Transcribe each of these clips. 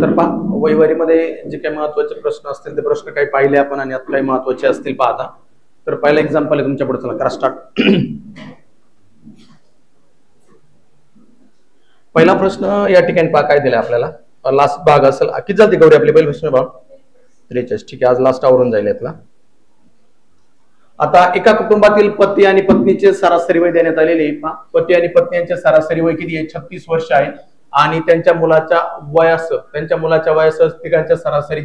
तर पहा वैवारीमध्ये जे काही महत्वाचे प्रश्न असतील ते प्रश्न काही पाहिले आपण आणि यात काही महत्वाचे असतील पाहता. तर पहिला एक्झाम्पल आहे तुमच्या पुढे, चला करा स्टार्ट. पहिला प्रश्न या ठिकाणी पहा काय दिलाय आपल्याला, लास्ट भाग असेल. किती जाते गौरी आपली पहिला प्रश्न भाव 43. ठीक आहे, आज लास्ट आवरून जाईल यातला. आता एका कुटुंबातील पती आणि पत्नीचे सरासरी वय देण्यात आलेले. पती आणि पत्नी यांचे सरासरी वय किती आहे? 36 वर्ष आहे. आणि त्यांच्या मुलाच्या वयास तिघांच्या सरासरी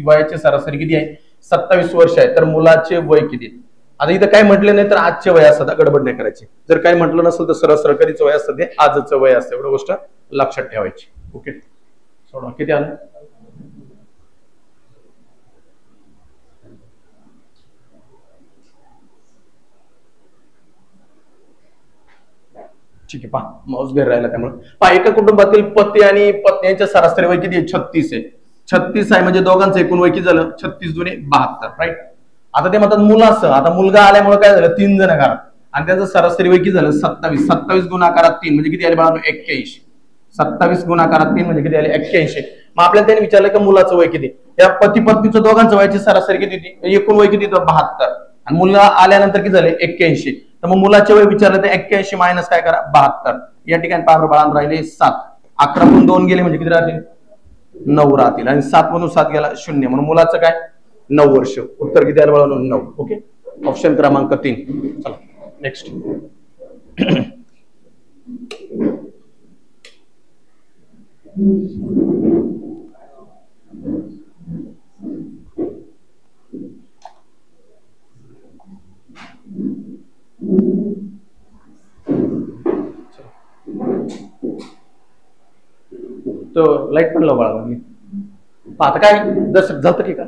वयाची सरासरी किती आहे? 27 वर्ष आहे. तर मुलाचे वय किती? आता इथं काय म्हटलं नाही तर आजचे वय असतं, गडबड नाही करायची. जर काही म्हटलं नसेल तर सरळ कधीच वय असतं ते आजचं वय असतं, एवढं गोष्ट लक्षात ठेवायची. ओके, सोडा. किती आलं? ठीक आहे, पहा माऊस घेर राहिला त्यामुळे पहा एका कुटुंबातील पती आणि पत्नी यांच्या सरासरी वय किती आहे? 36 आहे. 36 आहे म्हणजे दोघांचं एकूण वय किती झालं? 36 दुने 72, राईट. आता ते म्हणतात मुलाचं, आता मुलगा आल्यामुळे काय झालं? 3 जण घरात आणि त्यांचं सरासरी वय किती झालं? 27. 27 गुणाकारात 3 म्हणजे किती आले बाळांनो? 81. 27 गुणाकारात 3 म्हणजे किती आले? 81. मग आपल्याला त्यांनी विचारलं की मुलाचं वय किती? या पती पत्नीचं दोघांचं वयाची सरासरी किती होती? एकूण वय किती? 72 आणि मुलगा आल्यानंतर किती झाले? 81. तर मग मुलाचे वय विचारलं तर 81 मायनस काय करा? 72. या ठिकाणी पावर बाळांनो राहिले 7. 11 मधून 2 गेले म्हणजे किती राहतील? 9 राहतील. आणि 7 मधून 7 गेला 0 म्हणून मुलाचं काय? 9 वर्ष. उत्तर किती आलं बाळांनो? 9. ओके, ऑप्शन क्रमांक 3. चला नेक्स्ट. तो लाईट पण लाव बाळा. आता काय दशरथ झालं की का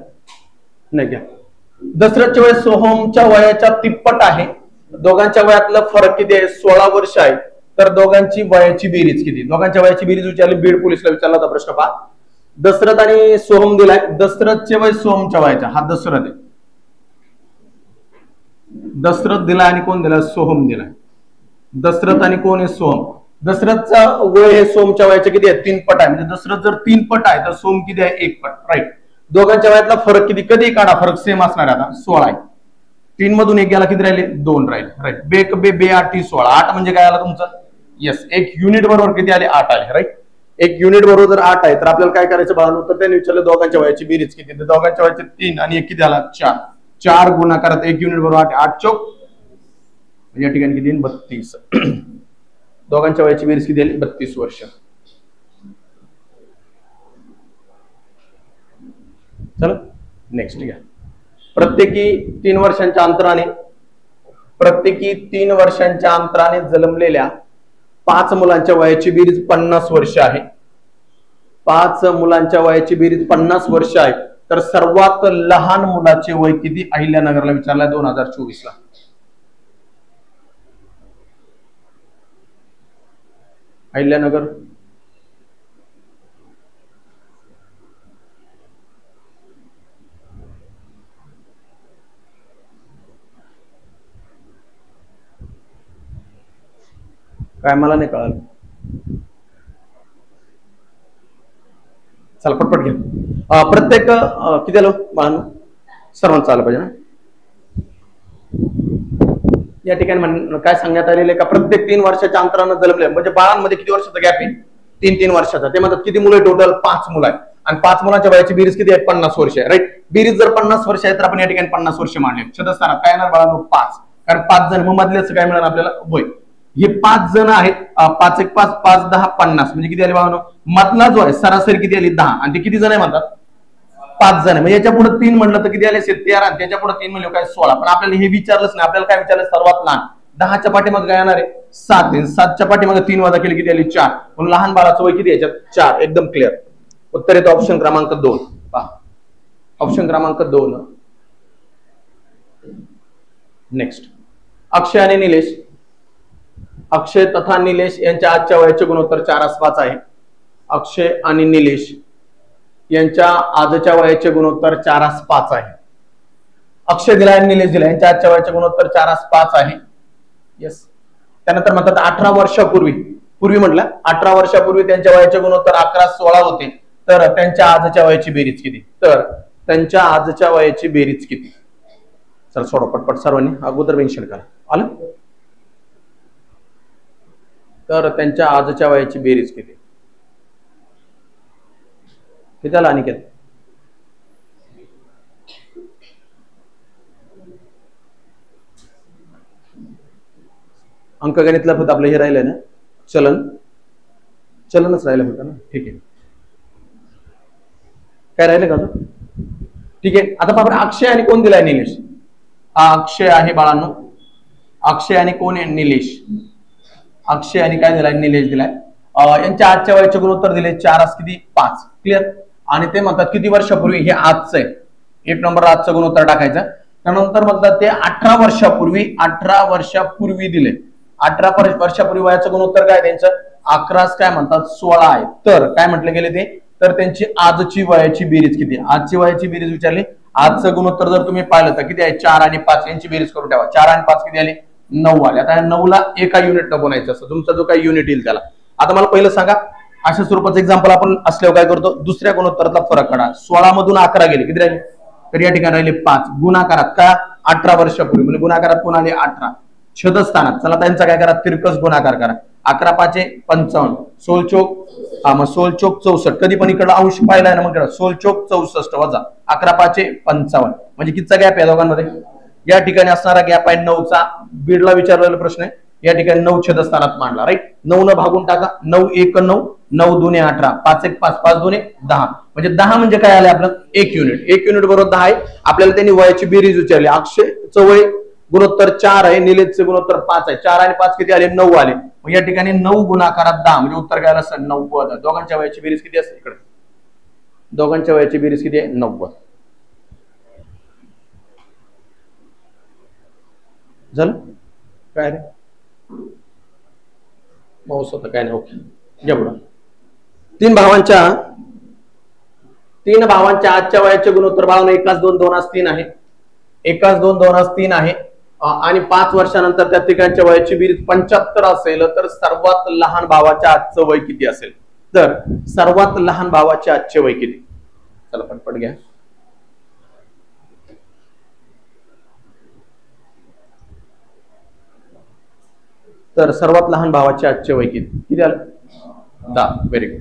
नाही? घ्या. दशरथच्या वय सोहमच्या वयाच्या तिप्पट आहे. दोघांच्या वयातलं फरक किती आहे? 16 वर्ष आहे. तर दोघांची वयाची बेरीज किती? दोघांच्या वयाची बेरीज विचारली, बीड पोलिसला विचारला होता प्रश्न. पहा दशरथ आणि सोहम दिलाय. दशरथचे वय सोहमच्या वयाच्या, हा दशरथ आहे. दशरथ दिलाय आणि कोण दिलाय? सोहम दिलाय. दशरथ आणि कोण आहे? सोहम. दशरथचं वय हे सोमच्या वयाचे किती आहे? 3 पट आहे. म्हणजे दशरथ जर 3 पट आहे तर सोम किती आहे? 1 पट, राईट. दोघांच्या वयातला फरक किती? कधी काढा फरक सेम असणार आहे. आता 16 आहे. 3 मधून 1 गेला किती राहिले? 2 राहिले, राईट. बे 8 16. 8 म्हणजे काय आला तुमचं? येस, 1 युनिट बरोबर किती आले? 8 आले, राईट. 1 युनिट बरोबर जर 8 आहे तर आपल्याला काय करायचं बाळांनो? तर त्यांनी विचारलं दोघांच्या वयाची बेरीज किती? तर दोघांच्या वयाचे 3 आणि 1 किती आला? 4. 4 गुणाकारात 1 युनिट बरोबर 8. 8 चौक या ठिकाणी किती? 32. दोघांच्या वयाची बेरीज किती आली? 32 वर्ष. चला नेक्स्ट घ्या. प्रत्येकी 3 वर्षांच्या अंतराने जन्मलेल्या 5 मुलांच्या वयाची बेरीज 50 वर्ष आहे. 5 मुलांच्या वयाची बेरीज 50 वर्ष आहे. तर सर्वात लहान मुलाचे वय किती? अहिल्यानगरला विचारलाय 2024 ला. अहिल्यानगर काय मला नाही कळालं. चला पटपट घ्या. प्रत्येक किती आलो बाळांनो? सर्वांचं आलं पाहिजे ना. या ठिकाणी काय सांगण्यात आलेलं आहे का प्रत्येक 3 वर्षाच्या अंतरानं जन्मले म्हणजे बाळांमध्ये किती वर्षाचा गॅप आहे? 3 वर्षाचा. ते म्हणतात किती मुलं टोटल? 5 मुलं आहेत. आणि 5 मुलांच्या वयाची बेरीज किती आहे? 50 वर्ष आहे, राईट. बेरीज जर 50 वर्ष आहे तर आपण या ठिकाणी 50 वर्ष मांडले. शतस्थानात काय येणार बाळांनो? 5. कारण 5 जण, मग मधल्याच काय मिळणार आपल्याला? वय. हे 5 जण आहेत. 5 1 5 5 10 50 म्हणजे किती आले बाळांनो? मधला जो आहे सरासरी किती आली? 10. आणि ते किती जण आहे म्हणतात? 5 जण आहे. म्हणजे याच्या पुढे 3 म्हटलं तर किती आले? 13. आणि त्याच्या पुढे 3 म्हणजे काय? 16. पण आपल्याला हे विचारलंच नाही. आपल्याला काय विचारलं? सर्वात लहान. 10च्या पाठीमागे काय येणार आहे? 7. 7च्या पाठीमागे 3 वजा केले किती आली? 4. म्हणून लहान बाळाचं वय किती याच्यात? 4. एकदम क्लिअर. उत्तर येतं ऑप्शन क्रमांक 2. पहा ऑप्शन क्रमांक 2. नेक्स्ट, अक्षय आणि निलेश. अक्षय तथा निलेश यांच्या आजच्या वयाचे गुणोत्तर 4:5 आहे. अक्षय आणि निलेश यांच्या आजच्या वयाचे गुणोत्तर 4:5 आहे. अक्षय दिला आणि निलेश दिला यांच्या आजच्या वयाचे गुणोत्तर 4:5 आहे. येस. त्यानंतर म्हणतात 18 वर्षापूर्वी म्हटलं 18 वर्षापूर्वी त्यांच्या वयाचे गुणोत्तर 11-16 होते. तर त्यांच्या आजच्या वयाची बेरीज किती? तर त्यांच्या आजच्या वयाची बेरीज किती? सर सोडा पटपट सर्वांनी अगोदर मेन्शन करा. आलं? तर त्यांच्या आजच्या वयाची बेरीज किती? किती आला अनिकेत? अंकगणितला फक्त आपलं हे राहिलंय ना, चलनच राहिलं होतं ना. ठीक आहे, काय राहिलं का? ठीक आहे. आता बाबा अक्षय आणि कोण दिलाय? निलेश. हा अक्षय आहे बाळांनो. अक्षय आणि कोण आहे? निलेश. अक्षय आणि काय दिलाय? निलेश दिलाय. यांच्या आजच्या वयाचे गुणोत्तर दिले 4 किती 5. क्लिअर. आणि ते म्हणतात किती वर्षापूर्वी? हे आजचं आहे. 1 नंबर आजचं गुणोत्तर टाकायचं. त्यानंतर म्हणतात ते 18 वर्षापूर्वी दिले. 18 वर्षापूर्वी वयाचं गुणोत्तर काय त्यांचं? 11 काय म्हणतात 16 आहे. तर काय म्हटले गेले ते? तर त्यांची आजची वयाची बेरीज किती? आजची वयाची बेरीज विचारली. आजचं गुणोत्तर जर तुम्ही पाहिलं तर किती आहे? 4 आणि 5 यांची बेरीज करून ठेवा. 4 आणि 5 किती आले? 9 आले. आता 9 ला एका युनिट न बोलायचं असं तुमचा जो काही युनिट येईल त्याला. आता मला पहिलं सांगा, अशा स्वरूपाचं एक्झाम्पल आपण असल्यावर काय करतो? दुसऱ्या गुणोत्तरातला फरक काढा. 16 मधून 11 गेले, किती राहिले? तर या ठिकाणी राहिले 5. गुणाकारात का? 18 वर्षापूर्वी म्हणजे गुणाकारात कोण आले? 18. छेदस्थानात चला त्यांचा काय करा? तिरकस गुणाकार करा. 11 5 55. 16 चोक 64. कधी पण इकडे अंश पाहिलाय ना, मग 16 चोक 64 वजा 11 5 55. म्हणजे कितीचा गॅप आहे दोघांमध्ये? या ठिकाणी असणारा गॅप आहे 9चा. बीडला विचारलेला प्रश्न आहे. या ठिकाणी 9 छेदस्थानात मांडला. राईट. 9 न भागून टाका. 9 1 9, 9 2 18, 5 1 5, 5 2 10. म्हणजे 10 म्हणजे काय आले आपलं? 1 युनिट. 1 युनिट बरोबर 10 आहे. आपल्याला त्यांनी वयाची बेरीज विचारली. अक्षयचं वय गुणोत्तर 4 आहे, निलेशचे गुणोत्तर 5 आहे. 4 आणि 5 किती आले? 9 आले. मग या ठिकाणी 9 गुणाकारात 10 म्हणजे उत्तर काय आलं? 90. दोघांच्या वयाची बेरीज किती असते? इकडे दोघांच्या वयाची बेरीज किती आहे? 90. झालं काय रे? पाऊस होता काय नाही. ओके, घ्या पुढं. तीन भावांच्या आजच्या वयाचे गुणोत्तर बाळांनो 1 2 2 3 आहे. 1 2 2 3 आहे. आणि 5 वर्षानंतर त्या तिघांच्या वयाची बेरीज 75 असेल तर सर्वात लहान भावाच्या आजचं वय किती असेल? तर सर्वात लहान भावाचे आजचे वय किती? चला पटपट घ्या. तर सर्वात लहान भावाचे आजचे वय किती? किती आलं? 10. Very good.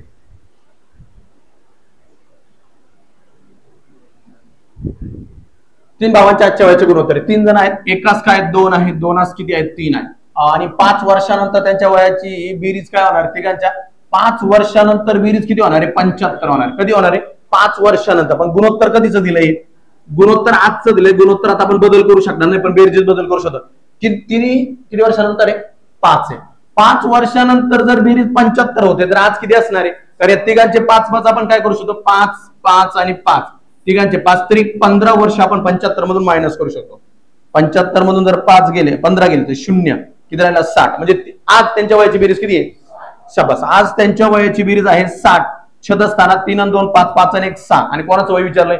तीन भावांच्या आजच्या वयाचे गुणोत्तर 3 जण आहेत. एकाच काय 2 आहेत, 2 किती आहेत? 3 आहेत. आणि 5 वर्षानंतर त्यांच्या वयाची बेरीज काय होणार? तिघांच्या 5 वर्षानंतर बेरीज किती होणार आहे? 75 होणार. कधी होणार आहे? 5 वर्षानंतर. पण गुणोत्तर कधीच दिलंय? गुणोत्तर आजचं दिलंय. गुणोत्तर आता आपण बदल करू शकणार नाही, पण बेरीज बदल करू शकतो. किती वर्षानंतर आहे? 5 आहे. 5 वर्षानंतर जर बेरीज 75 होते तर आज किती असणार आहे? तर या तिघांचे 5 5 आपण काय करू शकतो? 5 5 आणि 5 तिघांचे 5 तरी 15 वर्ष आपण 75 मधून मायनस करू शकतो. 75 मधून जर 5 गेले 15 गेले तर 0 किती राहिला? 60. म्हणजे आज त्यांच्या वयाची बेरीज किती आहे? शाबास. आज त्यांच्या वयाची बेरीज आहे 60. छेदस्थानात 3 आणि 2 5, 5 आणि 1 6. आणि कोणाचं वय विचारलंय?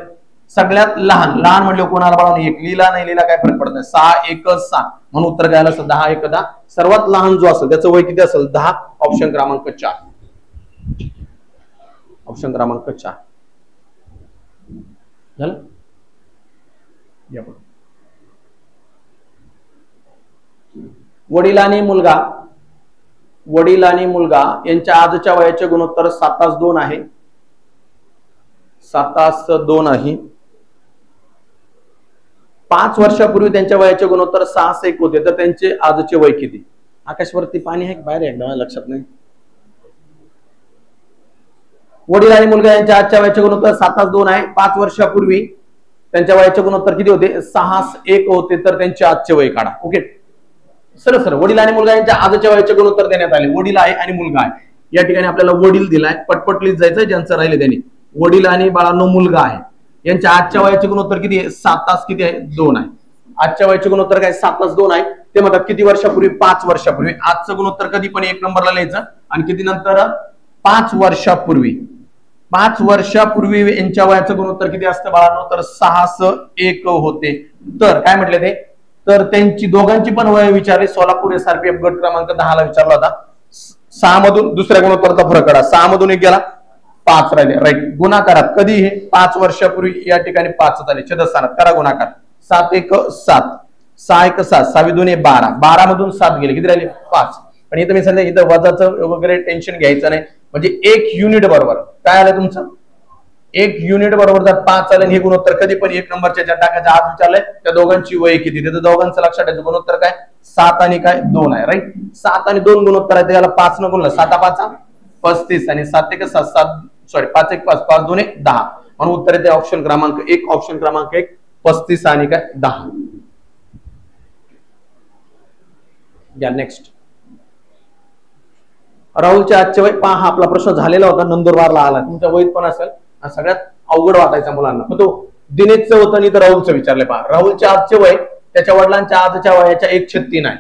सगळ्यात लहान. लहान म्हणजे कोणाला बाळा? 1. लिहिला नाही लिहिला काय फरक पडत नाही. 6 1 6 म्हणून उत्तर काय आलं? 10 1 10. सर्वात लहान जो असेल त्याचं वय किती असेल? 10. ऑप्शन क्रमांक 4. ऑप्शन क्रमांक 4 झालं. वडील आणि मुलगा यांच्या आजच्या वयाचे गुणोत्तर 7:2 आहे. 7:2 आहे. 5 वर्षापूर्वी त्यांच्या वयाचे गुणोत्तर 6:1 होते तर त्यांचे आजचे वय किती? आकाशवरती पाणी आहे बाहेर एकदा लक्षात नाही. वडील आणि मुलगा यांच्या आजच्या वयाचे गुणोत्तर 7:2 आहे. 5 वर्षापूर्वी त्यांच्या वयाचे गुणोत्तर किती होते? 6:1 होते तर त्यांचे आजचे वय काढा. ओके, सर वडील आणि मुलगा यांच्या आजच्या वयाचे गुणोत्तर देण्यात आले. वडील आहे आणि मुलगा आहे. या ठिकाणी आपल्याला वडील दिलाय. पटपट लिहित जायचं ज्यांचं राहिले त्यांनी. वडील आणि बाळांनो मुलगा आहे. यांच्या आजच्या वयाचे गुणोत्तर किती आहे? 7 किती आहे? 2 आहे. आजच्या वयाचे गुणोत्तर काय? 7:2 आहे. ते म्हणतात किती वर्षापूर्वी? 5 वर्षापूर्वी. आजचं गुणोत्तर कधी पण 1 नंबरला लिहायचं आणि किती नंतर? 5 वर्षापूर्वी. 5 वर्षापूर्वी यांच्या वयाचं गुणोत्तर किती असतं बाळांनो? तर 6:1 होते. तर काय म्हटले ते? तर त्यांची दोघांची पण वय विचारली. सोलापूर SRPF गट क्रमांक 10 ला विचारला होता. 6 मधून दुसऱ्या गुणोत्तराचा फरक काढा. 6 मधून 1 गेला 5 राहिले, राईट. गुणाकारात कधी हे 5 वर्षापूर्वी या ठिकाणी 5 झाले छेदस्थानात, करा गुणाकार. 7 1 7, 6 1 7, 6 2 12, 12 मधून 7 गेले, किती राहिले 5. पण इथं मी सांगितलं इथं वजाचं वगैरे टेन्शन घ्यायचं नाही, म्हणजे 1 युनिट बरोबर काय आलं तुमचं, 1 युनिट बरोबर जर 5 आलं, हे गुणोत्तर कधी पण 1 नंबरच्या ज्या टाकायच्या आज विचारलंय त्या दोघांची वय किती, तिथं दोघांचं लक्षात ठेवायचं. गुणोत्तर काय 7 आणि काय 2 आहे, राईट. 7 आणि 2 गुणोत्तर आहे, त्याला 5 न गुणलं 7 5 35 आणि 7 1 7 7 सॉरी 5 1 5 5 2 10, म्हणून उत्तर येते ऑप्शन क्रमांक 1. ऑप्शन क्रमांक 1 35 आणि काय 10. या नेक्स्ट. राहुलचे आजचे वय पहा, हा आपला प्रश्न झालेला होता, नंदुरबारला आला, तुमच्या वयत पण असेल. सगळ्यात अवघड वाटायचा मुलांना, पण तो दिनेशचं होतं आणि तर राहुलचं विचारले. पहा, राहुलचे आजचे वय त्याच्या वडिलांच्या आजच्या वयाच्या 1/3 आहे.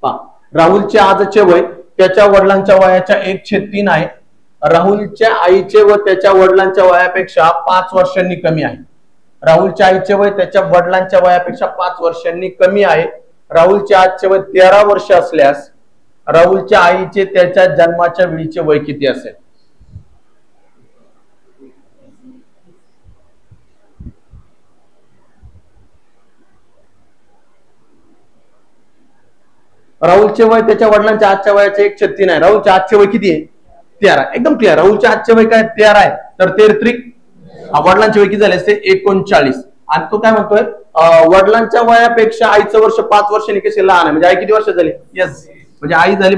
पहा, राहुलचे आजचे वय त्याच्या वडिलांच्या वयाच्या 1/3 आहे. राहुलच्या आईचे व त्याच्या वडिलांच्या वयापेक्षा 5 वर्षांनी कमी आहे. राहुलच्या आईचे वय त्याच्या वडिलांच्या वयापेक्षा 5 वर्षांनी कमी आहे. राहुलचे आजचे वय 13 वर्ष असल्यास राहुलच्या आईचे त्याच्या जन्माच्या वेळीचे वय किती असेल. राहुलचे वय त्याच्या वडिलांच्या आजच्या वयाचे 1/3 आहे. राहुलच्या आजचे वय किती आहे 13, एकदम क्लिअर. राहुलच्या आजचे वय काय 13 आहे, तर 13 वडिलांचे वय किती झाले असते 39. आणि तो काय म्हणतोय वडिलांच्या वयापेक्षा आईचं वर्ष 5 वर्षांनी कसे लहान आहे, म्हणजे आई किती वर्ष झाली, यस, म्हणजे आई झाली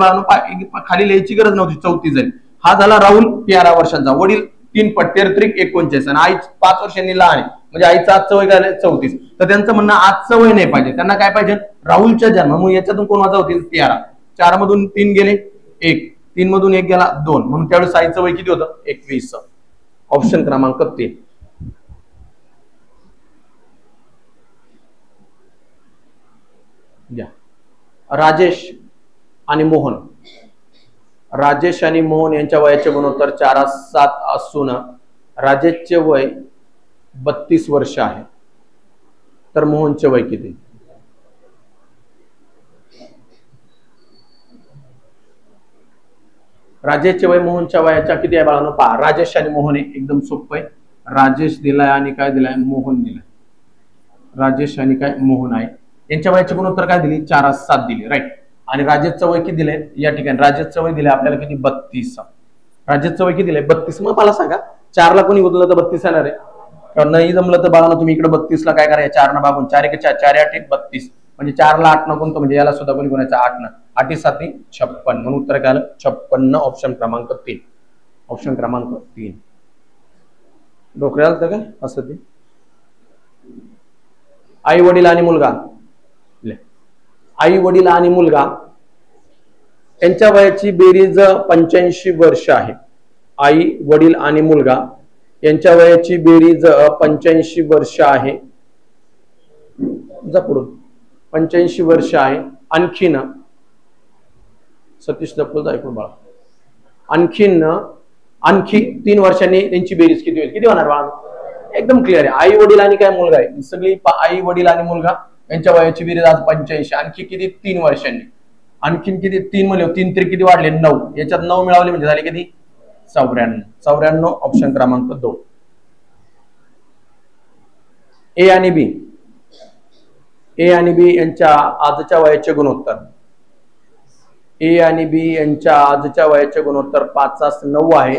खाली लिहायची गरज नव्हती, 34 झाली. हा झाला राहुल 13 वर्षांचा, वडील 3 पट 13 39 आणि आई 5 वर्षांनी लहान आहे, म्हणजे आईचं आजचं वय झालं 34. तर त्यांचं म्हणणं आजचं वय नाही पाहिजे, त्यांना काय पाहिजे राहुलच्या जन्म. मग याच्यातून कोण वजा होतील 13, 4 मधून 3 गेले 1, 3 मधून 1 गेला 2, म्हणून त्यावेळेस आईचं वय किती होतं 21. ऑप्शन क्रमांक 3. राजेश आणि मोहन, राजेश आणि मोहन यांच्या वयाचे गुणोत्तर 4:7 असून राजेशचे वय 32 वर्ष आहे, तर मोहनचे वय किती. राजेशचे वय मोहनच्या वयाच्या किती आहे बाळांनो, पहा. राजेश आणि मोहन एकदम सोपं आहे. राजेश दिलाय आणि काय दिलाय मोहन दिलाय. राजेश आणि काय मोहन आहे, यांच्या वयाचे गुणोत्तर काय दिली 4:7 दिली, राईट. आणि राजेशचं वय किती दिले या ठिकाणी, राजेशचं वय दिले आपल्याला किती 32. राजेशचं वय किती दिले 32. मग मला सांगा 4 ला कोणी गुणलं तर 32 येणार आहे, कारण नाही जमलं तर बाळांनो तुम्ही इकडे 32 ला काय करायचं 4 न भागून, 4 1 4 4 8 1 32, म्हणजे 4 ला 8 न गुणतो, म्हणजे याला सुद्धा कोणी गुणायचं 8 न, 8 7 56, म्हणून उत्तर काय आलं 56. ऑप्शन क्रमांक 3. ऑप्शन क्रमांक 3. डोक्याला तर काय असं ते आई वडील आणि मुलगा, आई वडील आणि मुलगा यांच्या वयाची बेरीज 85 वर्ष आहे. आई वडील आणि मुलगा यांच्या वयाची बेरीज 85 वर्ष आहे. जा पुढून 85 वर्ष आहे. आणखीन सतीश जपून ऐकून बाळा, आणखी 3 वर्षांनी त्यांची बेरीज किती होईल, किती होणार बाळा, एकदम क्लिअर आहे. आई वडील आणि काय मुलगा आहे, सगळी आई वडील आणि मुलगा यांच्या वयाची बेरीज आज 85, आणखी किती 3 वर्षांनी, आणखीन किती 3 म्हणले 3 तरी किती वाढले 9, याच्यात 9 मिळवले म्हणजे झाले किती 94. ऑप्शन क्रमांक 2. ए आणि बी, ए आणि बी यांच्या आजच्या वयाचे गुणोत्तर, ए आणि बी यांच्या आजच्या वयाचे गुणोत्तर 5:9 आहे.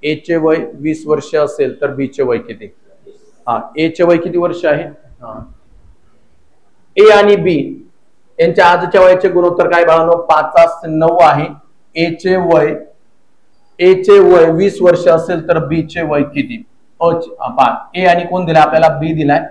ए चे वय 20 वर्ष असेल तर बी चे वय किती. ए चे वय किती वर्ष आहे, ए आणि बी यांच्या आजच्या वयाचे गुणोत्तर काय बाळांनो 5:9 आहे. ए चे वय 20 वर्ष असेल तर बी चे वय किती. ए आणि कोण दिला आपल्याला, बी दिलाय.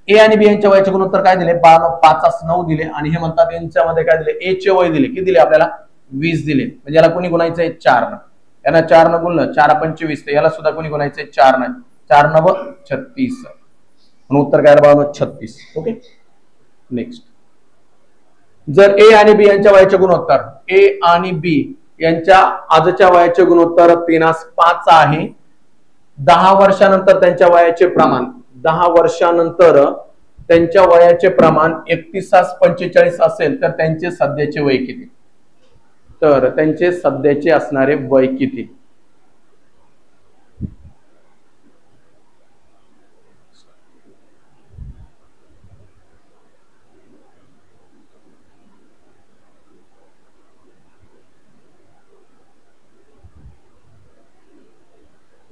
ए आणि बी यांच्या वयाचे गुणोत्तर काय दिले 5:9 दिले, आणि हे म्हणतात यांच्यामध्ये काय दिले ए चे वय दिले, किती दिले आपल्याला 20 दिले, म्हणजे याला कोणी गुणायचंय 4 न, यांना 4 न गुणलं 4 25, तर याला सुद्धा कोणी गुणायचंय 4 न, 4 9 36, म्हणून उत्तर काय बाळांनो 36. ओके. नेक्स्ट. जर ए आणि बी यांच्या वयाचे गुणोत्तर, ए आणि बी यांच्या आजच्या वयाचे गुणोत्तर 3:5 आहे. 10 वर्षानंतर त्यांच्या वयाचे प्रमाण, 10 वर्षानंतर त्यांच्या वयाचे प्रमाण 31:45 असेल तर त्यांचे सध्याचे वय किती, तर त्यांचे सध्याचे असणारे वय किती.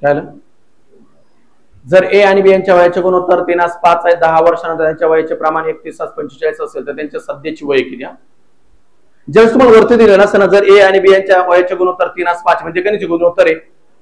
काय जर ए आणि बी यांच्या वयाचे गुणोत्तर 3:5 आहे, 10 वर्षानंतर त्यांच्या वयाचे प्रमाण 31:45 असेल तर त्यांच्या सध्याची वय किती? ज्यावेळेस तुम्हाला वरती दिलं ना सर, जर ए आणि बी यांच्या वयाचे गुणोत्तर 3:5 म्हणजे गणित गुणोत्तर आहे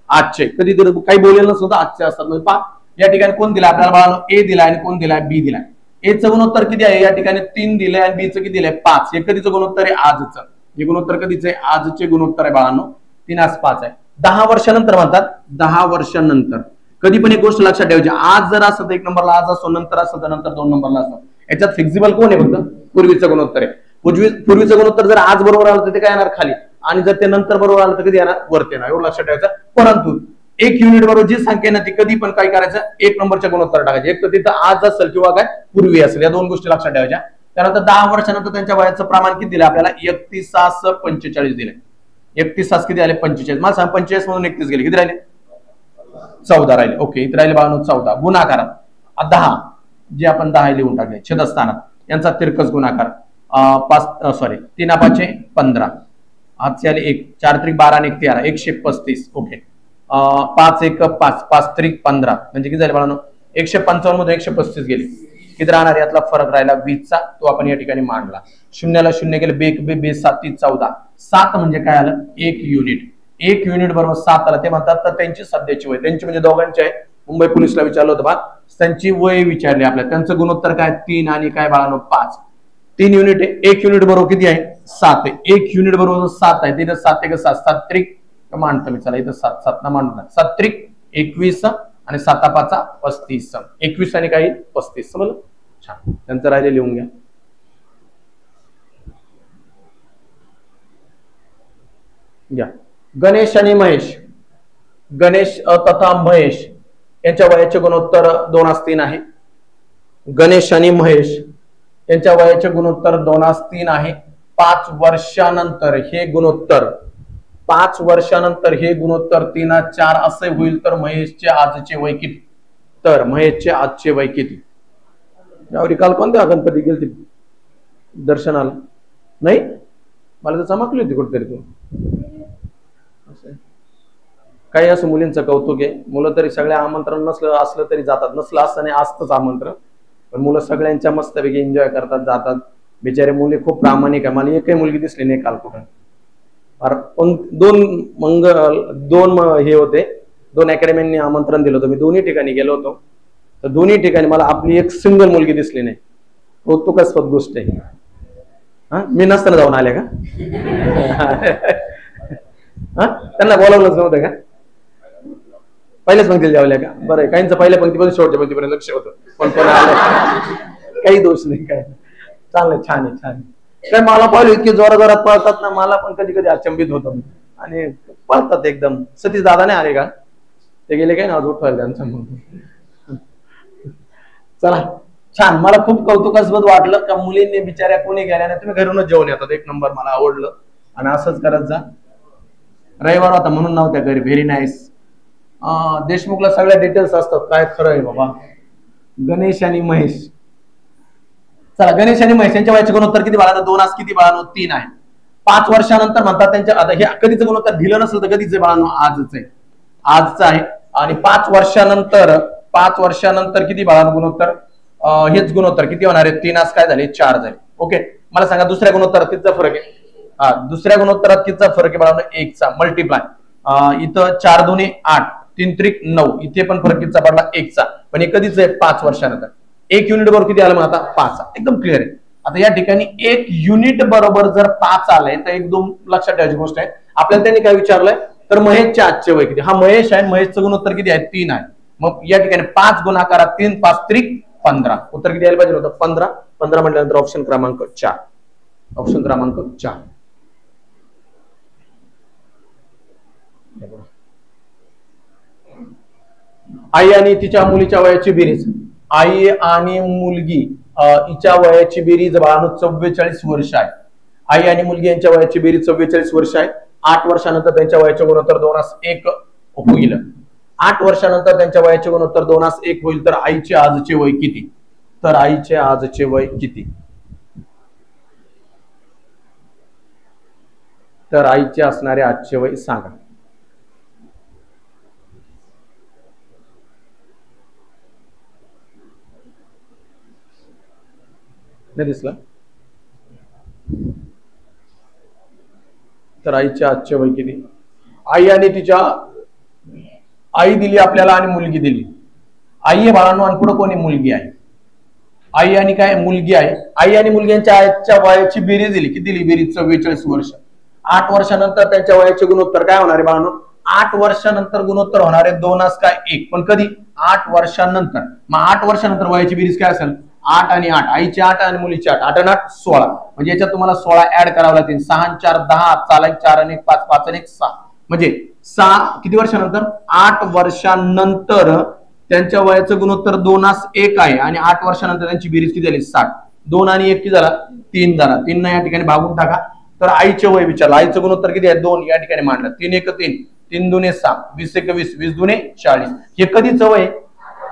आजचे, कधी काही बोलेल नसलं तर आजचे असतात. म्हणजे पहा या ठिकाणी कोण दिला आपल्याला बाळांनो? ए दिला आणि कोण दिलाय? बी दिलाय. ए चं गुणोत्तर किती आहे? या ठिकाणी 3 दिलंय आणि बी चं किती दिलंय? 5. हे कधीचं गुणोत्तर आहे? आजचं. हे गुणोत्तर कधीचं आहे? आजचे गुणोत्तर आहे बाळांनो, 3:5 आहे. 10 वर्षानंतर म्हणतात, 10 वर्षानंतर. कधी पण एक गोष्ट लक्षात ठेवायची, आज जर असं तर 1 नंबरला आज असो, नंतर असं तर नंतर 2 नंबरला असो. याच्यात फ्लेक्झिबल कोण आहे? फक्त पूर्वीचं गुणोत्तर आहे. पूर्वीचं गुणोत्तर जर आज बरोबर आलं तर ते काय येणार? खाली. आणि जर ते नंतर बरोबर आलं तर कधी येणार? वरती येणार. एवढं लक्षात ठेवायचं. परंतु 1 युनिट बरोबर जी संख्या ना ती कधी पण काय करायचं? 1 नंबरच्या गुणोत्तर टाकायचे. एक तर तिथं आज असेल किंवा काय पूर्वी असेल, या दोन गोष्टी लक्षात ठेवायच्या. त्यानंतर 10 वर्षानंतर त्यांच्या वयाचं प्रमाण किती दिलं आपल्याला? 31:45 दिले. 31 किती आले? 45. मला सांग 45 मधून 31 गेले, किती राहिले? 14 राहिले. ओके, इथे राहिले बाळांनो 14. गुणाकारात 10 जे आपण 10 लिहून टाकले छेदस्थानात, यांचा तिरकस गुणाकार 3:5 15. हातचे आले 1, 4 त्रिक 12 आणि 1 13, 135. ओके, 5 1 5, 5 त्रिक 15 म्हणजे किती झाले बाळांनो? 155 मधून 135 गेले. किती राहणार? यातला फरक राहिला 20 चा, तो आपण या ठिकाणी मांडला. शून्याला शून्य गेले, बे 7 14. 7 म्हणजे काय आलं? 1 युनिट. 1 युनिट बरोबर 7 आला. ते म्हणतात तर त्यांची सध्याची वय, त्यांची म्हणजे दोघांची आहे. मुंबई पोलिसला विचारलं होतं बा, त्यांची वय विचारली आपल्याला. त्यांचं गुणोत्तर काय? 3 आणि काय बाळांनो? 5. 3 युनिट आहे. 1 युनिट बरोबर किती आहे? 7 आहे. 1 युनिट बरोबर 7 आहे. तिथे 7 1 7, 7 त्रिक मांडतो मी. चला इथं 7 7 ना मांडणार. 7 त्रिक 21 आणि 7 5 35. 21 आणि काही 35. समजलं? छान. नंतर राहिले लिहून घ्या. घ्या. गणेश आणि महेश, गणेश तथा महेश यांच्या वयाचे गुणोत्तर 2:3 आहे. गणेश आणि महेश यांच्या वयाचे गुणोत्तर 2:3 आहे. 5 वर्षानंतर हे गुणोत्तर 3:4 असे होईल तर महेशचे आजचे वय किती? तर महेशचे आजचे वय किती? यावरी काल कोणत्या गणपती गेलती दर्शनाला? नाही, मला तर चमकली होती कुठेतरी तू. काही असं मुलींचं कौतुक आहे. मुलं तरी सगळ्या आमंत्रण नसलं असलं तरी जातात, नसलं असतं नाही असतंच आमंत्रण, पण मुलं सगळ्यांच्या मस्तपैकी एन्जॉय करतात, जातात. बिचारे मुली खूप प्रामाणिक आहे. मला एकही मुलगी दिसली नाही काल कुठं. दोन हे होते, 2 अकॅडमींनी आमंत्रण दिलं होतं. मी दोन्ही ठिकाणी गेलो होतो, तर दोन्ही ठिकाणी मला आपली एक सिंगल मुलगी दिसली नाही. कौतुकास्पद गोष्ट आहे. मी नसताना जाऊन आले का? त्यांना बोलावलंच नव्हतं का? पहिल्याच पंक्तीला जेवल्या का? बरं, काहींचं पहिल्या पंक्तीपासून शेवटच्या पंक्तीपर्यंत लक्ष होतं, पण कोण आलं काही दोष नाही. काय चांगलं, छान आहे, छान आहे. काय मला पाहिलं इतके जोरात पळतात ना, मला पण कधी कधी अचंबित होतो. आणि पळतात एकदम. सतीश दादा नाही आले का? ते गेले काय ना आज उठवायला त्यांचं म्हणून. चला छान. मला खूप कौतुकास्पद वाटलं का मुलींनी बिचाऱ्या कोणी गेल्या नाही, तुम्ही घरूनच जेवण येतात. 1 नंबर, मला आवडलं. आणि असंच करत जा. रविवार होता म्हणून नव्हत्या घरी. Very nice. देशमुखला सगळ्या डिटेल्स असतात. काय खरं आहे बाबा. गणेश आणि महेश, चला गणेश आणि महेश यांच्या वयाचे गुणोत्तर किती बाळांनो? 2 किती बाळांनो? 3 आहे. 5 वर्षानंतर म्हणतात त्यांच्या, आता हे कधीचं गुणोत्तर दिलं नसेल तर कधीच बाळांनो? आजच आहे, आजचं आहे. आणि 5 वर्षानंतर किती बाळांनो गुणोत्तर? हेच गुणोत्तर किती होणार आहे? 3 काय झाले? 4 झाले. ओके, मला सांगा दुसऱ्या गुणोत्तरात कितीचा फरक आहे? दुसऱ्या गुणोत्तरात कितीचा फरक आहे बाळांनो? 1 चा मल्टिप्लाय. इथं 4 2 8, 3 त्रिक 9, इथे पण फरक कितीचा पडला? 1 चा. पण हे कधीच आहे? 5 वर्षानंतर. 1 युनिट बरोबर किती आलं मग आता? 5. एकदम क्लिअर आहे. आता या ठिकाणी 1 युनिट बरोबर जर 5 आलंय तर एकदम लक्षात ठेवायची गोष्ट आहे. आपल्याला त्यांनी काय विचारलंय? तर महेशचे आजचे वय किती? हा महेश आहे, महेशचं गुणोत्तर किती आहे? 3 आहे. मग या ठिकाणी 5 गुणाकारात 3, 5 त्रिक 15. उत्तर किती यायला पाहिजे होतं? 15. 15 म्हटल्यानंतर ऑप्शन क्रमांक 4. ऑप्शन क्रमांक 4. आई आणि तिच्या मुलीच्या वयाची बेरीज. आई आणि मुलगी हिच्या वयाची बेरीज बाळांनो 44 वर्ष आहे. आई आणि मुलगी यांच्या वयाची बेरीज 44 वर्ष आहे. 8 वर्षानंतर त्यांच्या वयाचे गुणोत्तर 2:1 होईल. 8 वर्षानंतर त्यांच्या वयाचे गुणोत्तर 2:1 होईल तर आईचे आजचे वय किती? तर आईचे आजचे वय किती? तर आईचे असणारे आजचे वय सांगा. नाही दिसला तर आईच्या आजचे वय किती? आई आणि तिच्या आई दिली आपल्याला आणि मुलगी दिली. आई आहे बाळांनो आणि पुढे कोणी मुलगी आहे. आई आणि काय मुलगी आहे. आई आणि मुलगी यांच्या आईच्या वयाची बेरीज दिली. किती दिली बेरीज? 44 वर्ष. 8 वर्षानंतर त्यांच्या वयाचे गुणोत्तर काय होणार आहे बाळांनो? 8 वर्षानंतर गुणोत्तर होणार आहे 2 काय 1. पण कधी? 8 वर्षानंतर. मग 8 वर्षानंतर वयाची बेरीज काय असेल? 8 आणि 8. आईची 8 आणि मुलीची 8. 8 आणि 8 16. म्हणजे याच्यात तुम्हाला 16 ऍड करावं लागतील. 6 आणि 4 10. चाला 4 आणि 1 5. 5 आणि 1 6. म्हणजे 6 किती वर्षानंतर? 8 वर्षानंतर त्यांच्या वयाचं गुणोत्तर 2 1 आहे आणि 8 वर्षानंतर त्यांची बेरीज किती झाली? 60. 2 आणि 1 किती झाला? 3 झाला. 3 या ठिकाणी भागून टाका. तर आईचे वय विचारलं. आईचं गुणोत्तर किती आहे? 2 या ठिकाणी मांडलं. 3 1 3. 3 2 6. 20 1 20. 20 2 40. हे कधीच वय?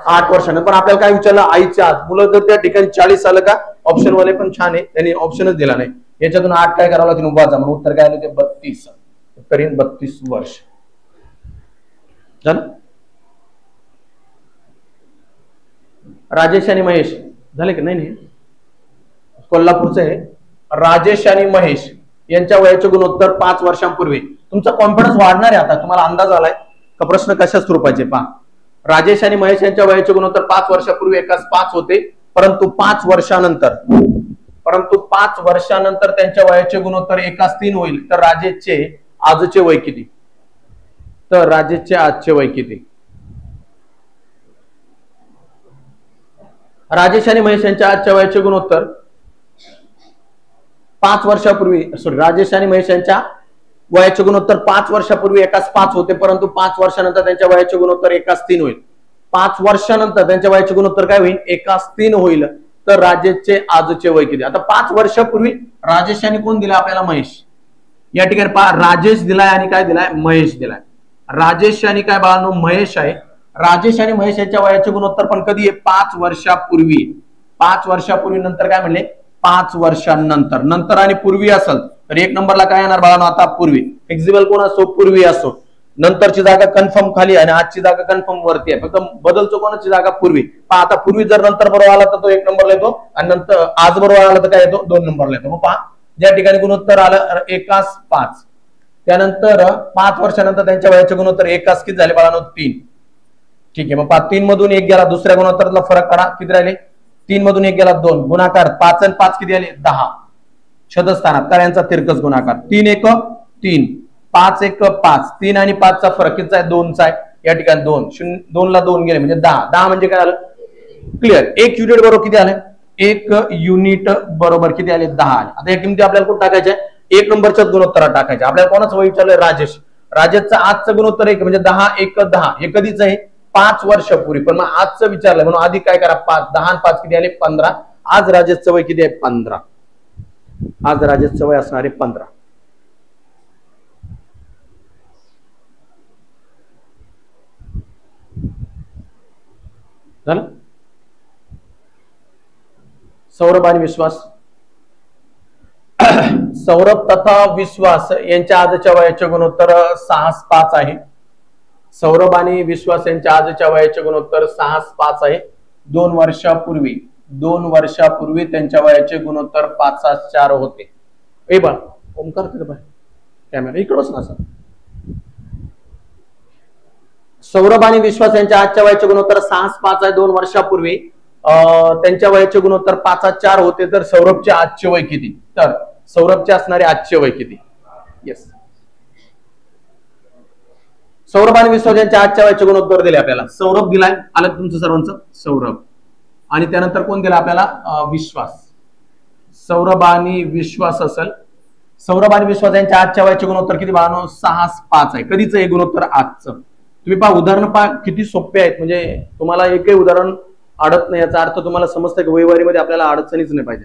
8 वर्षानं. पण आपल्याला काय विचारलं? आईच्या आज. मुलं जर त्या ठिकाणी 40 आलं का? ऑप्शन वाले पण छान आहे, त्यांनी ऑप्शनच दिला नाही. याच्यातून 8 काय करावं लागतील? उभा जा. म्हणून उत्तर काय आलं? ते 32. करीन 32 वर्ष झालं. राजेश आणि महेश झाले की नाही? कोल्हापूरचे आहे राजेश आणि महेश यांच्या वयाचे गुणोत्तर 5 वर्षांपूर्वी. तुमचा कॉन्फिडन्स वाढणार आहे आता. तुम्हाला अंदाज आलाय का प्रश्न कशा स्वरूपाचे? पहा, राजेश आणि महेश यांच्या वयाचे गुणोत्तर 5 वर्षापूर्वी एकाच 5 होते, परंतु 5 वर्षानंतर त्यांच्या वयाचे गुणोत्तर एकाच 3 होईल. तर राजेशचे आजचे वय किती? तर राजेशचे आजचे वय किती? राजेश आणि महेश यांच्या आजच्या वयाचे गुणोत्तर 5 वर्षापूर्वी राजेश आणि महेश यांच्या वयाचे गुणोत्तर 5 वर्षापूर्वी एकाच 5 होते, परंतु 5 वर्षानंतर त्यांच्या वयाचे गुणोत्तर एकाच 3 होईल. 5 वर्षानंतर त्यांच्या वयाचे गुणोत्तर काय होईल? एकाच 3 होईल. तर राजेशचे आजचे वय किती? आता 5 वर्षापूर्वी राजेश यांनी कोण दिला आपल्याला? महेश. या ठिकाणी पहा, राजेश दिलाय आणि काय दिलाय? महेश दिलाय. राजेश आणि काय बाळांनो? महेश आहे. राजेश आणि महेश यांच्या वयाचे गुणोत्तर पण कधी आहे? 5 वर्षापूर्वी. 5 वर्षापूर्वी नंतर काय म्हणले? 5 वर्षांनंतर. नंतर आणि पूर्वी असेल तर 1 नंबरला काय येणार बाळांनो? आता पूर्वी. एक्झिबल कोण असो? पूर्वी असो. नंतरची जागा कन्फर्म खाली आणि आजची जागा कन्फर्म वरती आहे. फक्त बदलतो कोणाची जागा? पूर्वी. पहा, आता पूर्वी जर नंतर बरोबर आला तर तो 1 नंबरला येतो आणि नंतर आज बरोबर आला तर काय येतो? 2 नंबरला येतो. मग पहा, ज्या ठिकाणी गुणोत्तर आलं एकास 5, त्यानंतर 5 वर्षानंतर त्यांच्या वयाचे गुणोत्तर एकास किती झाले बाळांनो? 3. ठीक आहे. मग 5 मधून 1 गेला, दुसऱ्या गुणोत्तरातला फरक काढा. किती राहिले? 3 मधून 1 गेला 2. गुणाकार 5 आणि 5 किती आले? 10. छदस्थानात तर यांचा तिरकस गुणाकार. 3 1 3. 5 1 5. 3 आणि 5 चा फरक कितीचा आहे? 2 चा आहे. या ठिकाणी 2 2 ला 2 गेले म्हणजे 10. 10 म्हणजे काय आलं? क्लिअर. 1 युनिट बरोबर किती आले? 1 युनिट बरोबर किती आले? 10 आले. आता या किमती आपल्याला कुठे टाकायच्या? 1 नंबरच्याच गुणोत्तरात टाकायच्या. आपल्याला कोणाचं वय विचारलंय? राजेश. राजेशचं आजचं गुणोत्तर 1 म्हणजे 10 1 10. हे कधीच आहे? 5 वर्षापूर्वी. पण मग आजचं विचारलंय म्हणून आधी काय करा? 5 10 आणि 5 किती आले? 15. आज राजेशचं वय किती आहे? 15. आज राजेशचं वय असणार आहे 15. झालं. सौरभ आणि विश्वास. सौरभ तथा विश्वास यांच्या आजच्या वयाचे गुणोत्तर 6 5 आहे. सौरभ आणि विश्वास यांच्या आजच्या वयाचे गुणोत्तर 6 5 आहे. 2 वर्षापूर्वी त्यांच्या वयाचे गुणोत्तर 5 4 होते. ए बा ओमकार कॅमेरा इकडच ना सर. सौरभ आणि विश्वास यांच्या आजच्या वयाचे गुणोत्तर 6 5 आहे. 2 वर्षापूर्वी त्यांच्या वयाचे गुणोत्तर 5 4 होते. तर सौरभचे आजचे वय किती? तर सौरभचे असणारे आजचे वय किती? येस. सौरभ आणि विश्वास यांच्या आजच्या वयाचे गुणोत्तर दिले आपल्याला. सौरभ दिलाय, आलं तुमचं सर्वांचं? सौरभ. आणि त्यानंतर कोण दिला आपल्याला? विश्वास. सौरभ आणि विश्वास असेल. सौरभ आणि विश्वास यांच्या आजच्या वयाचे गुणोत्तर किती बाळांनो? 6 5 आहे. कधीच हे गुणोत्तर? आजचं. तुम्ही पहा उदाहरण पहा किती सोपे आहेत. म्हणजे तुम्हाला एकही उदाहरण अडत नाही. याचा अर्थ तुम्हाला समजतं की वैवारीमध्ये आपल्याला अडचणीच नाही पाहिजे.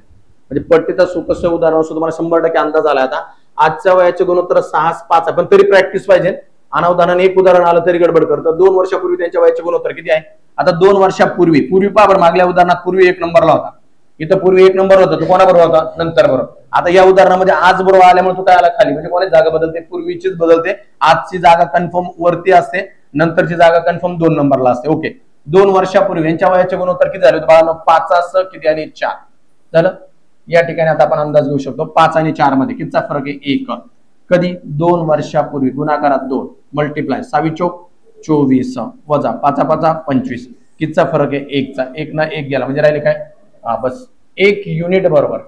म्हणजे पट्टीचा सुकस्य उदाहरण असं तुम्हाला 100% अंदाज आला. आता आजच्या वयाचे गुणोत्तर 6 5 आहे, पण तरी प्रॅक्टिस पाहिजे. अनावधानाने एक उदाहरण आलं तरी गडबड करतं. 2 वर्षापूर्वी त्यांच्या वयाचे गुणोत्तर किती आहे? आता 2 वर्षापूर्वी. पूर्वी पहा बरं, मागल्या उदाहरणात पूर्वी 1 नंबरला होता. इथं पूर्वी 1 नंबर होता, तो कोणाबरोबर होता? नंतर बरोबर. आता या उदाहरणामध्ये आज बरोबर आल्यामुळे तो काय आला? खाली. म्हणजे कोणाची जागा बदलते? पूर्वीचीच बदलते. आजची जागा कन्फर्म वरती असते, नंतरची जागा कन्फर्म 2 नंबरला असते. ओके. 2 वर्षापूर्वी यांच्या वयाचे गुणोत्तर किती झाले? 5 किती आणि 4 झालं. या ठिकाणी आता आपण अंदाज घेऊ शकतो 5 आणि 4 मध्ये कितीचा फरक आहे 1. कधी 2 वर्षापूर्वी गुणाकारात 2 मल्टिप्लाय 6 चोक 24 वजा 5 5 25 कितीचा फरक आहे 1 चा. 1 ना 1 गेला म्हणजे राहिले काय बस 1 युनिट बरोबर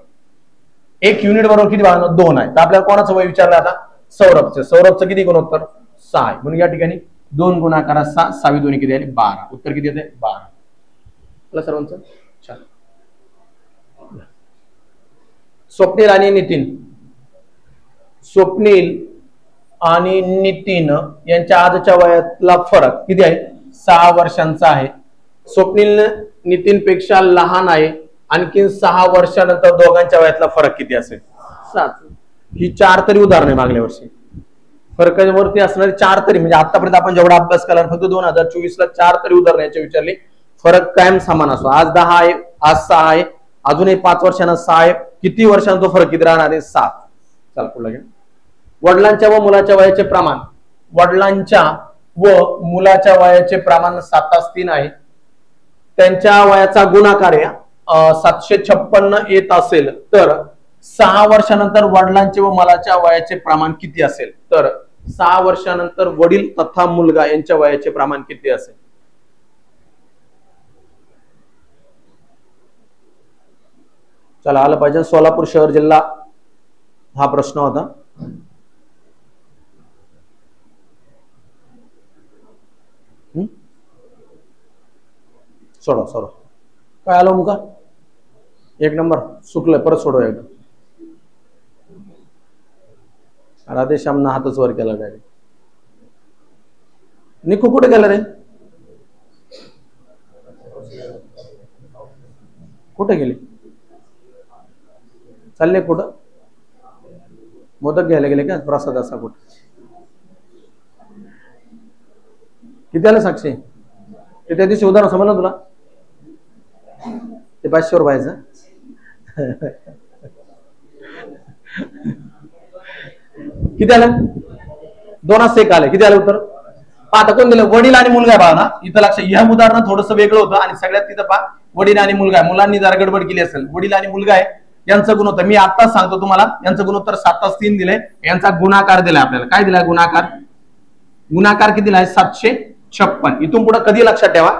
1 युनिट बरोबर किती बाळांनो 2 आहे. तर आपल्याला कोणाचं वय विचारलं आता सौरभचं किती गुणोत्तर 6 आहे म्हणून या ठिकाणी 2 गुणाकारात 6 6 दोन्ही किती आले 12. उत्तर किती येते 12. आपलं सर्वांचं छान. स्वप्नील आणि नितीन यांच्या आजच्या वयातला फरक किती आहे 6 वर्षांचा आहे. स्वप्नील नितीन पेक्षा लहान आहे आणखी 6 वर्षानंतर दोघांच्या वयातला फरक किती असेल 7. ही 4 तरी उदाहरण आहे मागल्या वर्षी फरकावरती असणारी 4 तरी म्हणजे आतापर्यंत आपण जेवढा अभ्यास केला फक्त 2024 ला 4 तरी उदाहरण याचे विचारले. फरक कायम समान असतो. आज 10 आहे आज 6 आहे अजूनही 5 वर्षांना 6 आहे. किती वर्षांचा तो फरक किती राहणार आहे 7. चला पुढे घ्या. वडिलांच्या व मुलाच्या वयाचे प्रमाण 7:3 आहे. त्यांच्या वयाचा गुणाकार 756 येत असेल तर 6 वर्षानंतर वडिलांचे व मुलाच्या वयाचे प्रमाण किती असेल तर 6 वर्षानंतर वडील तथा मुलगा यांच्या वयाचे प्रमाण किती असेल. चला आलं पाहिजे. सोलापूर शहर जिल्हा हा प्रश्न होता. सोडा काय आलो मुका 1 नंबर चुकलंय परत सोडव एकदा. राधेश्यामना हातच वर केला डायरेक्ट. निकू कुठे गेला रे कुठे गेले चालले कुठं मोदक घ्यायला गेले का प्रसाद असा कुठं किती आलं साक्षी ते त्या दिवशी उदाहरण समजलं तुला ते 500 रुपयाचं किती आलं 2 आले किती आलं उत्तर आता कोण दिलं वडील आणि मुलगा पहा ना इथं लक्ष ह्या उदाहरण थोडंसं वेगळं होतं आणि सगळ्यात तिथं पहा वडील आणि मुलगा आहे. मुलांनी जरा गडबड केली असेल. वडील आणि मुलगा आहे यांचं गुणोत्तर मी आताच सांगतो तुम्हाला यांचं गुणोत्तर 7:3 दिलंय. यांचा गुणाकार दिलाय आपल्याला काय दिलाय गुणाकार किती दिलाय 756. इथून पुढे कधी लक्षात ठेवा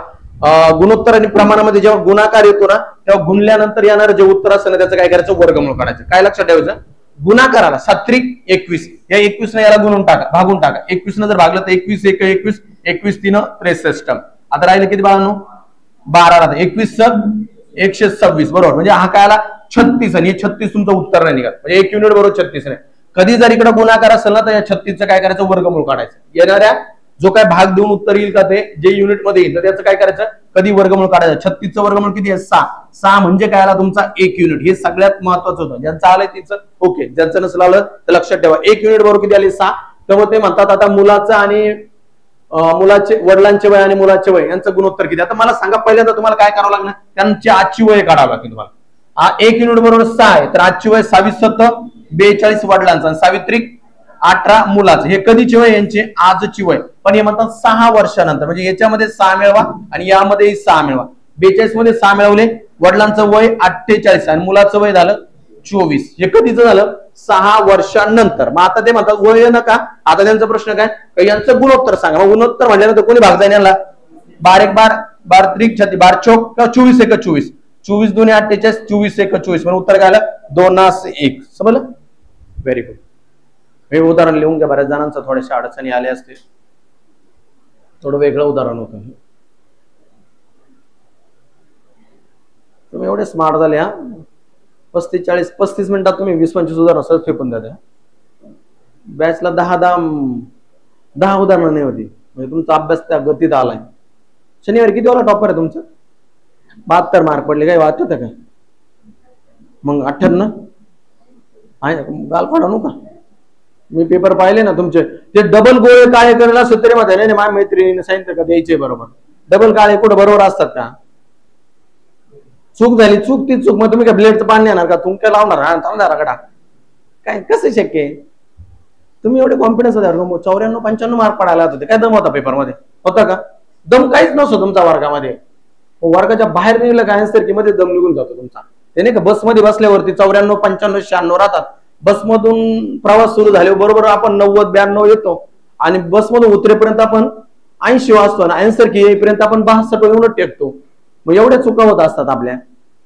गुणोत्तर आणि प्रमाणामध्ये जेव्हा गुणाकार येतो ना तेव्हा गुणल्यानंतर येणारं जे उत्तर असेल ना त्याचं काय करायचं वर्गमूळ काढायचं. काय लक्षात ठेवायचं गुणाकाराला 7 21 या 21 ने याला गुणून टाका भागून टाका. 21 जर भागलं तर 21 1 21 21 3 63. आता राहिलं किती बाळांनो 12 राहतं 21 126 बरोबर म्हणजे हा काय आला 36 आणि 36 तुमचं उत्तर नाही निघत म्हणजे 1 युनिट बरोबर 36 नाही. कधी जर इकडे गुणाकार असेल ना तर या 36चं काय करायचं वर्गमूळ काढायचं. येणाऱ्या जो काय भाग देऊन उत्तर येईल का ते जे युनिट मध्ये येईल तर त्याचं काय करायचं कधी वर्गमूळ काढायचं. 36चं वर्गमूळ किती आहे 6 म्हणजे काय आला तुमचा 1 युनिट. हे सगळ्यात महत्वाचं होतं. ज्यांचं आलंय तिचं ओके ज्यांचं नसलं आलं तर लक्षात ठेवा 1 युनिट बरोबर किती आले 6. तेव्हा ते म्हणतात आता मुलाचं आणि मुलाचे वडिलांचे वय आणि मुलाचे वय यांचं गुणोत्तर किती. आता मला सांगा पहिल्यांदा तुम्हाला काय करावं लागणार त्यांची आजची वय काढावं लागेल तुम्हाला. 1 युनिट बरोबर 6 आहे तर आजची वय 27 42 वडिलांचं आणि 18 मुलाचं. हे कधीची वय यांची आजची वय पण हे म्हणतात 6 वर्षानंतर म्हणजे याच्यामध्ये 6 मिळवा आणि यामध्ये 6 मिळवा. 42 मध्ये 6 मिळवले वडिलांचं वय 48 आणि मुलाचं वय झालं 24. हे कधीच झालं 6 वर्षांनंतर. मग आता ते म्हणतात वय नका आता त्यांचा प्रश्न काय यांचं गुणोत्तर सांगा. मग गुणोत्तर म्हटल्यानंतर कोणी भाग जाईल यांना 12 1 12 3 36 12 चौक 24 1 24 24 2 48 24 1 24 म्हणून उत्तर काय आलं 2 समजलं. Very good. हे उदाहरण लिहून घ्या. बऱ्याच जणांचं थोड्याशा अडचणी आल्या असतील. थोडं वेगळं उदाहरण होतं. तुम्ही एवढे स्मार्ट झाले 35 मिनिटात तुम्ही 20-25 उदाहरण सहज फेकून द्या. बॅचला 10 उदाहरणं नाही होती म्हणजे तुमचा अभ्यास त्या गतीत आलाय. शनिवारी किती वाला टॉपर आहे तुमचं 72 मार्क पडले काय वाटत होतं काय मग 58 आहे गाल फाडू का. मी पेपर पाहिले ना तुमचे ते डबल गोळे काळे करायला सत्तरी मध्ये नाही माझ्या मैत्रिणीने सांगितलं का द्यायचे बरोबर. डबल काळे कुठं बरोबर असतात का. चूक झाली चूक ती चूक मग तुम्ही काय ब्लेडचं पाणी येणार का तुमच्या लावणार कडा काय कसं शक्य आहे. तुम्ही एवढे कॉन्फिडन्स होते 94-95 मार्क पडायला होते काय दम होता पेपरमध्ये होता का. दम काहीच नसतो तुमचा वर्गामध्ये. वर्गाच्या बाहेर निघलं काय आन्सर की मध्ये दम निघून जातो तुमचा. ते नाही का बसमध्ये बसल्यावरती 94, 95, 96 राहतात. बसमधून प्रवास सुरू झाल्यावर बरोबर आपण 90, 92 येतो आणि बसमधून उतरेपर्यंत आपण 80 वाजतो आणि आन्सर की येईपर्यंत आपण 62 येऊनच टेकतो. मग एवढ्या चुका होत असतात आपल्या.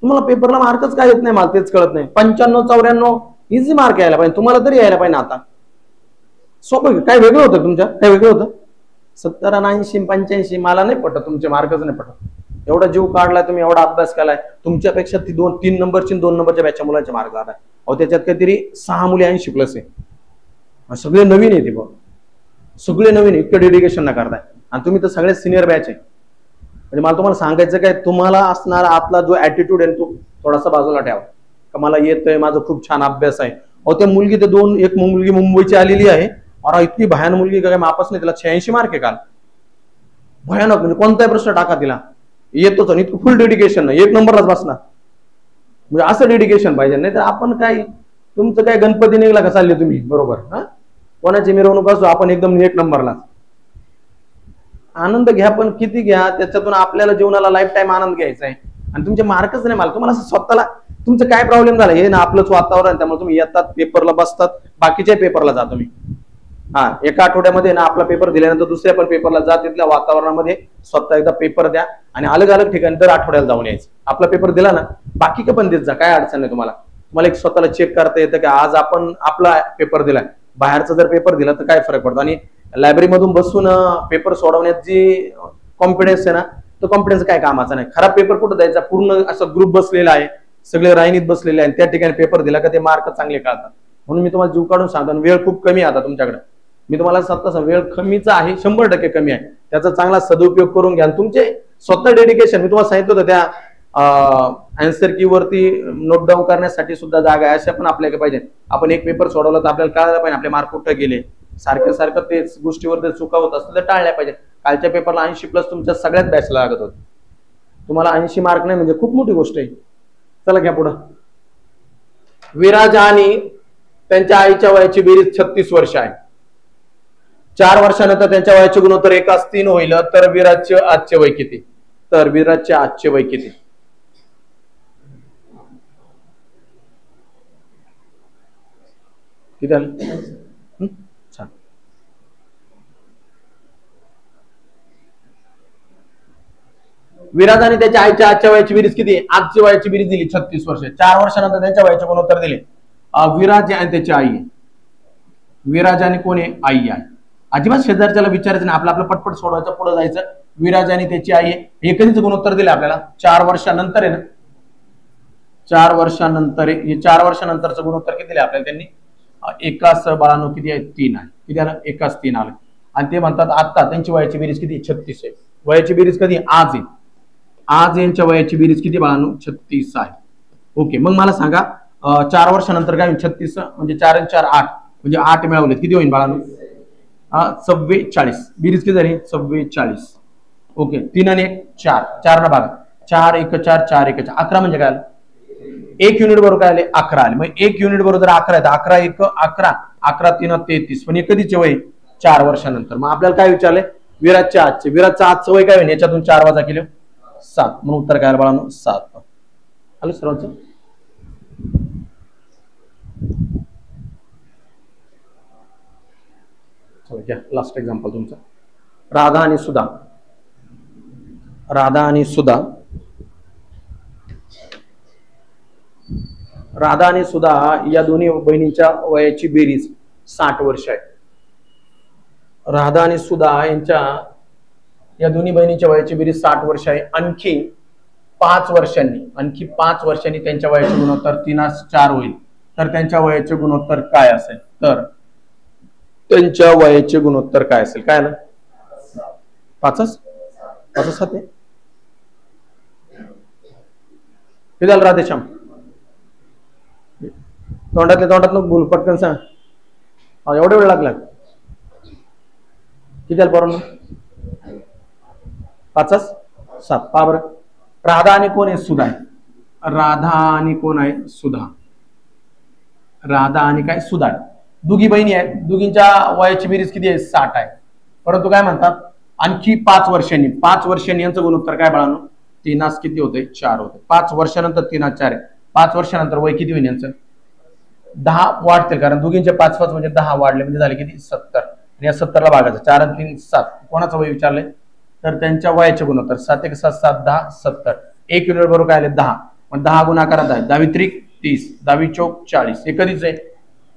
तुम्हाला पेपरला मार्कच काय येत नाही, मला तेच कळत नाही. 95, 94 इझी मार्क यायला पाहिजे, तुम्हाला तरी यायला पाहिजे. आता सोपं काय वेगळं होतं तुमच्या, काय वेगळं होतं? 70, 80, 85 मला नाही पटत, तुमचे मार्कच नाही पटत. एवढा जीव काढलाय तुम्ही, एवढा अभ्यास केलाय, तुमच्यापेक्षा ती 3 नंबरची 2 नंबरच्या बॅचच्या मुलांचे मार्क आलाय. अहो त्याच्यात काहीतरी 6 मुली 80+ आहे. सगळे नवीन आहे, ते बघ सगळे नवीन, इतकं डेडिकेशन ना करताय आणि तुम्ही तर सगळे सिनियर बॅच आहे. म्हणजे मला तुम्हाला सांगायचं काय, तुम्हाला असणारा आतला जो ऍटिट्यूड आहे तो थोडासा बाजूला ठेवा. का मला येतोय, माझा खूप छान अभ्यास आहे. अहो त्या मुलगी ते एक मुलगी मुंबईची आलेली आहे, अरे इतकी भयानक मुलगी, काय मापच नाही, तिला 86 मार्क आहे काल. भयानक, म्हणजे कोणताही प्रश्न टाका तिला येतोच आणि इतकं फुल डेडिकेशन नाही, 1 नंबरलाच बसणार. म्हणजे असं डेडिकेशन पाहिजे. नाही तर आपण काय, तुमचं काय गणपती निघला का चालले तुम्ही बरोबर, हा कोणाची मिरवणूक असो, आपण एकदम 1 नंबरला. आनंद घ्या, पण किती घ्या, त्याच्यातून आपल्याला जीवनाला लाईफ टाईम आनंद घ्यायचा आहे. आणि तुमचे मार्कच नाही, मला तुम्हाला स्वतःला तुमचं काय प्रॉब्लेम झाला हे ना, आपलंच वातावरण, त्यामुळे तुम्ही येतात पेपरला बसतात, बाकीच्या पेपरला जा तुम्ही. हा एका आठवड्यामध्ये ना आपला पेपर दिल्यानंतर दुसऱ्या पण पेपरला जा, तिथल्या वातावरणामध्ये स्वतः एकदा पेपर द्या आणि अलग अलग ठिकाणी दर आठवड्याला जाऊन यायचं. आपला पेपर दिला ना, बाकी का पण देत जा, काय अडचण नाही तुम्हाला. तुम्हाला एक स्वतःला चेक करता येतं की आज आपण आपला पेपर दिलाय, बाहेरचा जर पेपर दिला तर काय फरक पडतो. आणि लायब्ररीमधून बसून पेपर सोडवण्यात जी कॉन्फिडन्स आहे ना, तो कॉन्फिडन्स काय कामाचा नाही. खराब पेपर कुठं द्यायचा, पूर्ण असं ग्रुप बसलेला आहे, सगळे राईनीत बसलेले आहे, त्या ठिकाणी पेपर दिला का ते मार्क चांगले काढतात. म्हणून मी तुम्हाला जीव काढून सांगतो, वेळ खूप कमी आहे आता तुमच्याकडे. मी तुम्हाला स्वतः वेळ कमीचा आहे, 100% कमी आहे, त्याचा चांगला सदुपयोग करून घ्या. तुमचे स्वतः डेडिकेशन, मी तुम्हाला सांगितलं होतं त्या आन्सर की वरती नोट डाऊन करण्यासाठी सुद्धा जागा आहे, अशा पण आपल्याकडे पाहिजे. आपण एक पेपर सोडवला तर आपल्याला कळायला पाहिजे आपले मार्क कुठे गेले. सारखं तेच गोष्टीवर जर चुका होत असतील तर टाळल्या पाहिजे. कालच्या पेपरला 80+ तुमच्या सगळ्यात बॅचला लागत होते, तुम्हाला 80 मार्क नाही म्हणजे खूप मोठी गोष्ट आहे. चला घ्या पुढं. विराज आणि त्यांच्या आईच्या वयाची बेरीज 36 वर्ष आहे. 4 वर्षानंतर त्यांच्या वयाचे गुणोत्तर 1:3 होईल, तर विराजचे आजचे वय किती? तर विराजचे आजचे वय किती? किती आलं? छान. विराज आणि त्याच्या आईच्या आजच्या वयाची बेरीज किती? आजची वयाची बेरीज दिली 36 वर्ष. 4 वर्षानंतर त्यांच्या वयाचे गुणोत्तर दिले. विराज आणि त्याची आई आहे. विराज आणि कोण आहे? आई आहे. अजिबात शेजारच्याला विचारायचं नाही, आपलं पटपट सोडवायचं, पुढे जायचं. विराज आणि त्याची आई आहे. हे कधीच गुणोत्तर दिले आपल्याला? 4 वर्षानंतर आहे ना, 4 वर्षानंतर. हे 4 वर्षानंतरचं गुणोत्तर किती दिले आपल्याला त्यांनी? एकास बाळांनो किती आहे? 3 आहे. किती आलं? एकास 3 आलं. आणि ते म्हणतात आता त्यांची वयाची बेरीज किती? 36 आहे. वयाची बेरीज कधी? आज आहे. आज यांच्या वयाची बेरीज किती बाळांनो? 36 आहे. ओके, मग मला सांगा 4 वर्षानंतर काय? 36 म्हणजे 4 आणि 4 8, म्हणजे 8 मिळवले किती होईल बाळांनो? 44. बेरीज किती झाली? 44. ओके, 3 आणि 1 4, 4 ना भागा, 4 1 4, 4 1 4, 11 म्हणजे काय? 1 युनिट बरोबर काय आले? 11 आले. मग 1 युनिट बरोबर 11 आहे, 11 1 11, 11 3 33. पण हे कधीचे वय? 4 वर्षानंतर. मग आपल्याला काय विचारले? विराजच्या आजचे. विराजचा आजचं वय काय होईल? याच्यातून 4 वजा केले 7. म्हणून उत्तर काय बाळांनो? 7. आलं सर्वांचं? लास्ट एक्झाम्पल तुमचं. राधा आणि सुधा. राधा आणि सुधा. राधा आणि सुधा या दोन्ही बहिणींच्या वयाची बेरीज 60 वर्ष आहे. राधा आणि सुधा यांच्या या दोन्ही बहिणींच्या वयाची बेरीज 60 वर्ष आहे. आणखी 5 वर्षांनी त्यांच्या वयाचे गुणोत्तर 3:4 होईल. तर त्यांच्या वयाचे गुणोत्तर काय असेल? तर त्यांच्या वयाचे गुणोत्तर काय असेल? काय ना 5 7 हे झालं. राधेश्याम तोंडात बोल, पटकन सांग. एवढा वेळ लागला? किती झालं बरोबर? 5 7. पहा बरं, राधा आणि कोण आहे? सुधा आहे. राधा आणि कोण आहे? सुधा. राधा आणि काय? सुधा आहे. दोघी बहिणी आहेत. दोघींच्या वयाची बेरीज किती आहे? 60 आहे. परंतु काय म्हणतात? आणखी 5 वर्षांनी यांचं गुणोत्तर काय बाळांनो? 3 किती होते? 4 होते. 5 वर्षानंतर 3 4 आहे. 5 वर्षानंतर वय किती होईल यांचं? 10 वाढतील, कारण दोघींचे 5 म्हणजे 10 वाढले म्हणजे झाले किती? 70. आणि या 70 ला भागायचं 4 आणि 3 7. कोणाचं वय विचारलंय? तर त्यांच्या वयाचे गुणोत्तर 7 1 7 7 10 70. 1 युनिट बरोबर काय आले? 10. मग 10 गुणाकारात आहे 10 त्रिक 30, 10 चौक 40. हे कधीच आहे?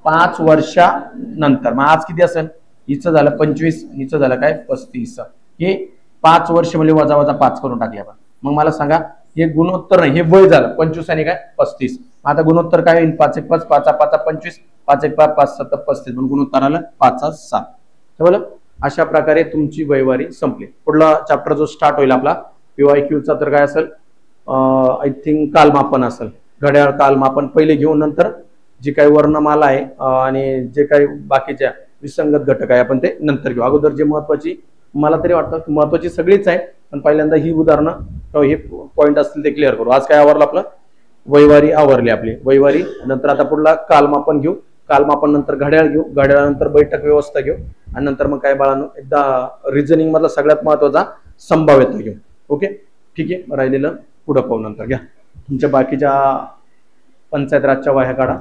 5 वर्षानंतर. मग आज किती असेल? हिचं झालं 25, हिचं झालं काय? 35. हे 5 वर्ष म्हणजे वजा वजा 5 करून टाकले आपण. मग मला सांगा, हे गुणोत्तर नाही, हे वय झालं 25 आणि काय? 35. आता गुणोत्तर काय होईल? 5 1 5 5 5 25, 5 1 5 5 7 35. म्हणून गुणोत्तर आलं 5 7. बरोबर? अशा प्रकारे तुमची वयवारी संपली. पुढला चॅप्टर जो स्टार्ट होईल आपला PYQ चा, तर काय असेल? आय थिंक कालमापन असेल. घड्याळ कालमापन पहिले घेऊन नंतर जी काही वर्णमाला आहे आणि जे काही बाकीच्या विसंगत घटक आहे आपण ते नंतर घेऊ. अगोदर जे महत्वाची, मला तरी वाटतं महत्वाची सगळीच आहे, पण पहिल्यांदा ही उदाहरणं हे पॉईंट असतील ते क्लिअर करू. आज काय आवरलं आपलं? वयवारी आवरली आपली. वयवारी नंतर आता पुढला कालमापन घेऊ. कालमापन नंतर घड्याळ घेऊ. घड्याळानंतर बैठक व्यवस्था घेऊ. आणि नंतर मग काय बाळांनो, एकदा रिझनिंग मधला सगळ्यात महत्वाचा संभाव्यता घेऊ. ओके, ठीक आहे. राहिलेलं पुढं पाहू नंतर. घ्या तुमच्या बाकीच्या पंचायत राजच्या वह्या काढा.